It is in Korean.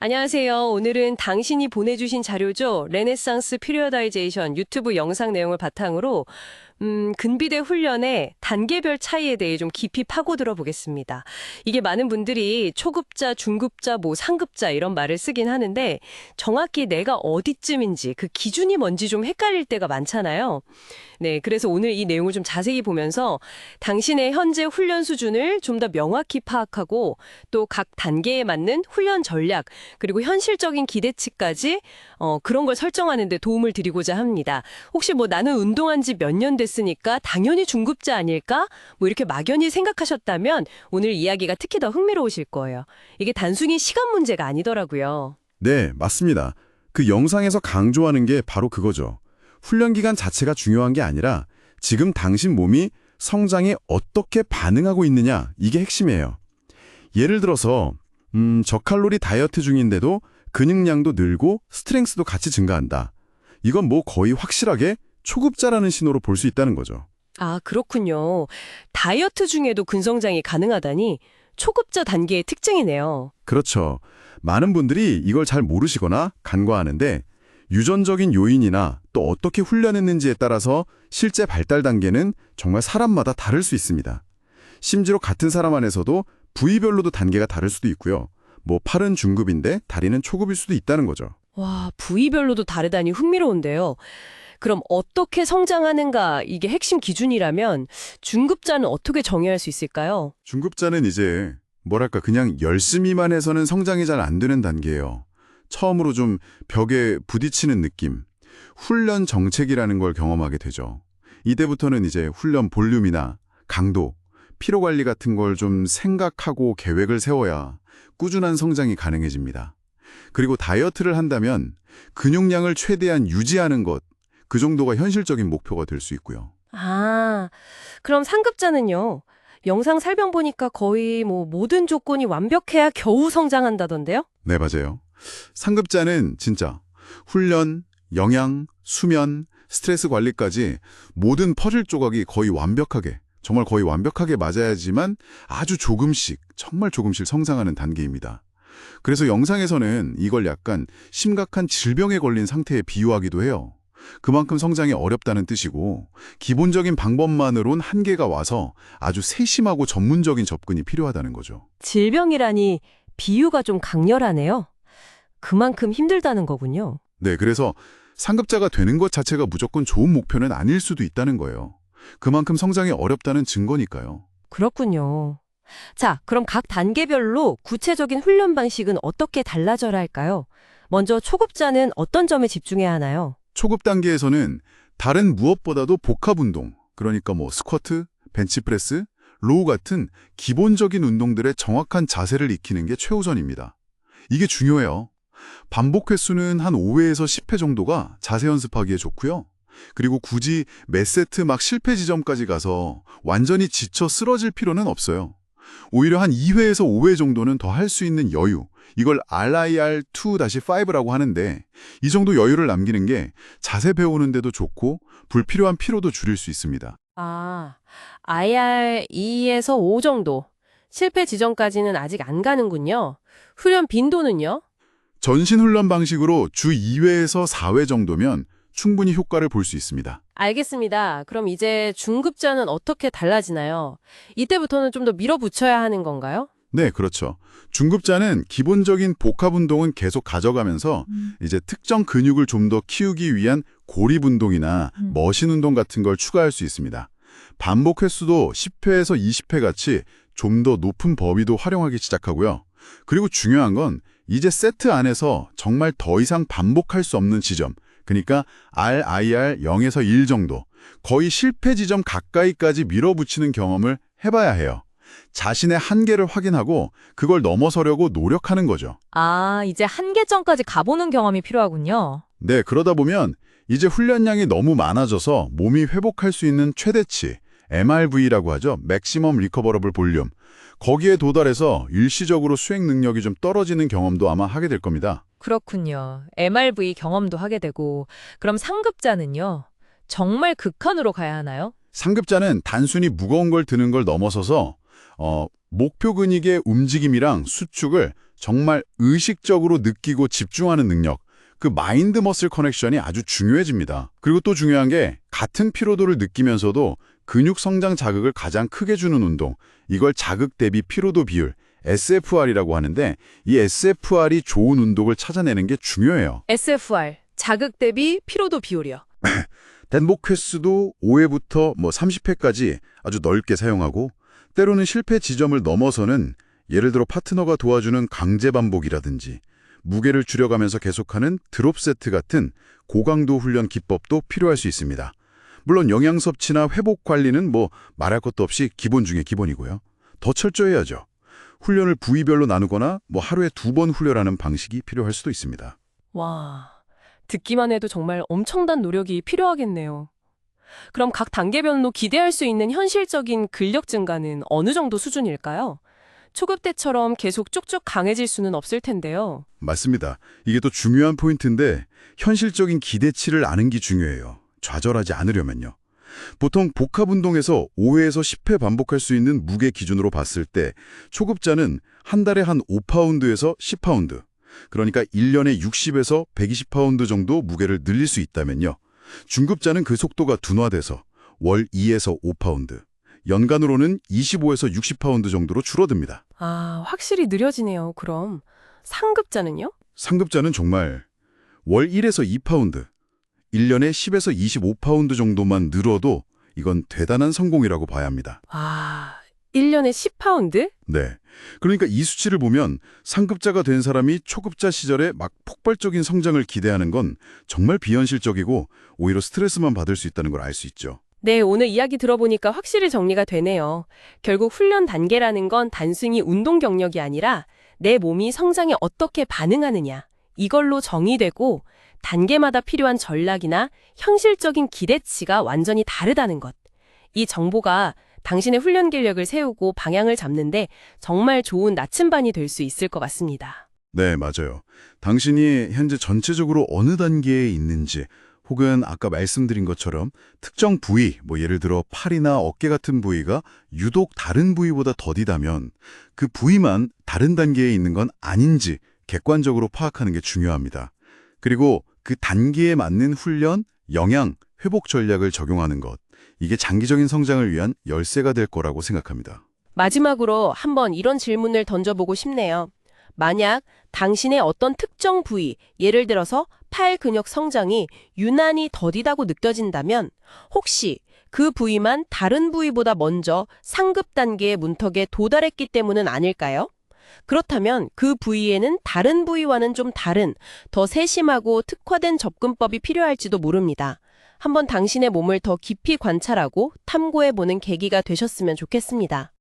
안녕하세요. 오늘은 당신이 보내주신 자료죠. 레네상스 피리어다이제이션 유튜브 영상 내용을 바탕으로 근비대 훈련의 단계별 차이에 대해 좀 깊이 파고들어 보겠습니다. 이게 많은 분들이 초급자, 중급자, 상급자 이런 말을 쓰긴 하는데 정확히 내가 어디쯤인지 그 기준이 뭔지 좀 헷갈릴 때가 많잖아요. 네, 그래서 오늘 이 내용을 좀 자세히 보면서 당신의 현재 훈련 수준을 좀 더 명확히 파악하고 또 각 단계에 맞는 훈련 전략 그리고 현실적인 기대치까지 그런 걸 설정하는 데 도움을 드리고자 합니다. 혹시 나는 운동한 지 몇 년 됐으니까 당연히 중급자 아닐까? 이렇게 막연히 생각하셨다면 오늘 이야기가 특히 더 흥미로우실 거예요. 이게 단순히 시간 문제가 아니더라고요. 네, 맞습니다. 그 영상에서 강조하는 게 바로 그거죠. 훈련 기간 자체가 중요한 게 아니라 지금 당신 몸이 성장에 어떻게 반응하고 있느냐, 이게 핵심이에요. 예를 들어서 저칼로리 다이어트 중인데도 근육량도 늘고 스트렝스도 같이 증가한다. 이건 거의 확실하게 초급자라는 신호로 볼 수 있다는 거죠. 아, 그렇군요. 다이어트 중에도 근성장이 가능하다니 초급자 단계의 특징이네요. 그렇죠. 많은 분들이 이걸 잘 모르시거나 간과하는데 유전적인 요인이나 또 어떻게 훈련했는지에 따라서 실제 발달 단계는 정말 사람마다 다를 수 있습니다. 심지어 같은 사람 안에서도 부위별로도 단계가 다를 수도 있고요. 팔은 중급인데 다리는 초급일 수도 있다는 거죠. 와, 부위별로도 다르다니 흥미로운데요. 그럼 어떻게 성장하는가 이게 핵심 기준이라면 중급자는 어떻게 정의할 수 있을까요? 중급자는 이제 그냥 열심히만 해서는 성장이 잘 안 되는 단계예요. 처음으로 좀 벽에 부딪히는 느낌, 훈련 정책이라는 걸 경험하게 되죠. 이때부터는 이제 훈련 볼륨이나 강도, 피로 관리 같은 걸 좀 생각하고 계획을 세워야 꾸준한 성장이 가능해집니다. 그리고 다이어트를 한다면 근육량을 최대한 유지하는 것, 그 정도가 현실적인 목표가 될 수 있고요. 아, 그럼 상급자는요? 영상 설명 보니까 거의 모든 조건이 완벽해야 겨우 성장한다던데요? 네, 맞아요. 상급자는 진짜 훈련, 영양, 수면, 스트레스 관리까지 모든 퍼즐 조각이 정말 거의 완벽하게 맞아야지만 아주 조금씩, 정말 조금씩 성장하는 단계입니다. 그래서 영상에서는 이걸 약간 심각한 질병에 걸린 상태에 비유하기도 해요. 그만큼 성장이 어렵다는 뜻이고 기본적인 방법만으론 한계가 와서 아주 세심하고 전문적인 접근이 필요하다는 거죠. 질병이라니 비유가 좀 강렬하네요. 그만큼 힘들다는 거군요. 네, 그래서 상급자가 되는 것 자체가 무조건 좋은 목표는 아닐 수도 있다는 거예요. 그만큼 성장이 어렵다는 증거니까요. 그렇군요. 자, 그럼 각 단계별로 구체적인 훈련 방식은 어떻게 달라져야 할까요? 먼저 초급자는 어떤 점에 집중해야 하나요? 초급 단계에서는 다른 무엇보다도 복합 운동, 그러니까 스쿼트, 벤치프레스, 로우 같은 기본적인 운동들의 정확한 자세를 익히는 게 최우선입니다. 이게 중요해요. 반복 횟수는 한 5회에서 10회 정도가 자세 연습하기에 좋고요. 그리고 굳이 몇 세트 실패 지점까지 가서 완전히 지쳐 쓰러질 필요는 없어요. 오히려 한 2회에서 5회 정도는 더 할 수 있는 여유, 이걸 RIR2-5라고 하는데 이 정도 여유를 남기는 게 자세 배우는데도 좋고 불필요한 피로도 줄일 수 있습니다. 아, IR 2에서 5 정도. 실패 지점까지는 아직 안 가는군요. 훈련 빈도는요? 전신 훈련 방식으로 주 2회에서 4회 정도면 충분히 효과를 볼 수 있습니다. 알겠습니다. 그럼 이제 중급자는 어떻게 달라지나요? 이때부터는 좀 더 밀어붙여야 하는 건가요? 네, 그렇죠. 중급자는 기본적인 복합 운동은 계속 가져가면서 이제 특정 근육을 좀 더 키우기 위한 고립 운동이나 머신 운동 같은 걸 추가할 수 있습니다. 반복 횟수도 10회에서 20회 같이 좀 더 높은 범위도 활용하기 시작하고요. 그리고 중요한 건 이제 세트 안에서 정말 더 이상 반복할 수 없는 지점, 그러니까 RIR 0에서 1 정도, 거의 실패 지점 가까이까지 밀어붙이는 경험을 해봐야 해요. 자신의 한계를 확인하고 그걸 넘어서려고 노력하는 거죠. 아, 이제 한계점까지 가보는 경험이 필요하군요. 네, 그러다 보면 이제 훈련량이 너무 많아져서 몸이 회복할 수 있는 최대치, MRV라고 하죠. Maximum Recoverable Volume. 거기에 도달해서 일시적으로 수행 능력이 좀 떨어지는 경험도 아마 하게 될 겁니다. 그렇군요. MRV 경험도 하게 되고. 그럼 상급자는요? 정말 극한으로 가야 하나요? 상급자는 단순히 무거운 걸 드는 걸 넘어서서 목표 근육의 움직임이랑 수축을 정말 의식적으로 느끼고 집중하는 능력, 그 마인드 머슬 커넥션이 아주 중요해집니다. 그리고 또 중요한 게 같은 피로도를 느끼면서도 근육 성장 자극을 가장 크게 주는 운동, 이걸 자극 대비 피로도 비율, SFR이라고 하는데 이 SFR이 좋은 운동을 찾아내는 게 중요해요. SFR, 자극 대비 피로도 비율이요. 댄복 횟수도 5회부터 30회까지 아주 넓게 사용하고 때로는 실패 지점을 넘어서는 예를 들어 파트너가 도와주는 강제 반복이라든지 무게를 줄여가면서 계속하는 드롭 세트 같은 고강도 훈련 기법도 필요할 수 있습니다. 물론 영양 섭취나 회복 관리는 말할 것도 없이 기본 중에 기본이고요. 더 철저해야죠. 훈련을 부위별로 나누거나 하루에 2번 훈련하는 방식이 필요할 수도 있습니다. 와, 듣기만 해도 정말 엄청난 노력이 필요하겠네요. 그럼 각 단계별로 기대할 수 있는 현실적인 근력 증가는 어느 정도 수준일까요? 초급 때처럼 계속 쭉쭉 강해질 수는 없을 텐데요. 맞습니다. 이게 또 중요한 포인트인데 현실적인 기대치를 아는 게 중요해요. 좌절하지 않으려면요. 보통 복합 운동에서 5회에서 10회 반복할 수 있는 무게 기준으로 봤을 때 초급자는 한 달에 한 5파운드에서 10파운드, 그러니까 1년에 60에서 120파운드 정도 무게를 늘릴 수 있다면요. 중급자는 그 속도가 둔화돼서 월 2에서 5파운드, 연간으로는 25에서 60파운드 정도로 줄어듭니다. 아, 확실히 느려지네요. 그럼 상급자는요? 상급자는 정말 월 1에서 2파운드, 1년에 10에서 25파운드 정도만 늘어도 이건 대단한 성공이라고 봐야 합니다. 아, 1년에 10파운드? 네. 그러니까 이 수치를 보면 상급자가 된 사람이 초급자 시절에 막 폭발적인 성장을 기대하는 건 정말 비현실적이고 오히려 스트레스만 받을 수 있다는 걸 알 수 있죠. 네, 오늘 이야기 들어보니까 확실히 정리가 되네요. 결국 훈련 단계라는 건 단순히 운동 경력이 아니라 내 몸이 성장에 어떻게 반응하느냐, 이걸로 정의되고 단계마다 필요한 전략이나 현실적인 기대치가 완전히 다르다는 것. 이 정보가 당신의 훈련 계획을 세우고 방향을 잡는데 정말 좋은 나침반이 될 수 있을 것 같습니다. 네, 맞아요. 당신이 현재 전체적으로 어느 단계에 있는지 혹은 아까 말씀드린 것처럼 특정 부위, 예를 들어 팔이나 어깨 같은 부위가 유독 다른 부위보다 더디다면 그 부위만 다른 단계에 있는 건 아닌지 객관적으로 파악하는 게 중요합니다. 그리고 그 단계에 맞는 훈련, 영양, 회복 전략을 적용하는 것, 이게 장기적인 성장을 위한 열쇠가 될 거라고 생각합니다. 마지막으로 한번 이런 질문을 던져보고 싶네요. 만약 당신의 어떤 특정 부위, 예를 들어서 팔 근육 성장이 유난히 더디다고 느껴진다면 혹시 그 부위만 다른 부위보다 먼저 상급 단계의 문턱에 도달했기 때문은 아닐까요? 그렇다면 그 부위에는 다른 부위와는 좀 다른, 더 세심하고 특화된 접근법이 필요할지도 모릅니다. 한번 당신의 몸을 더 깊이 관찰하고 탐구해보는 계기가 되셨으면 좋겠습니다.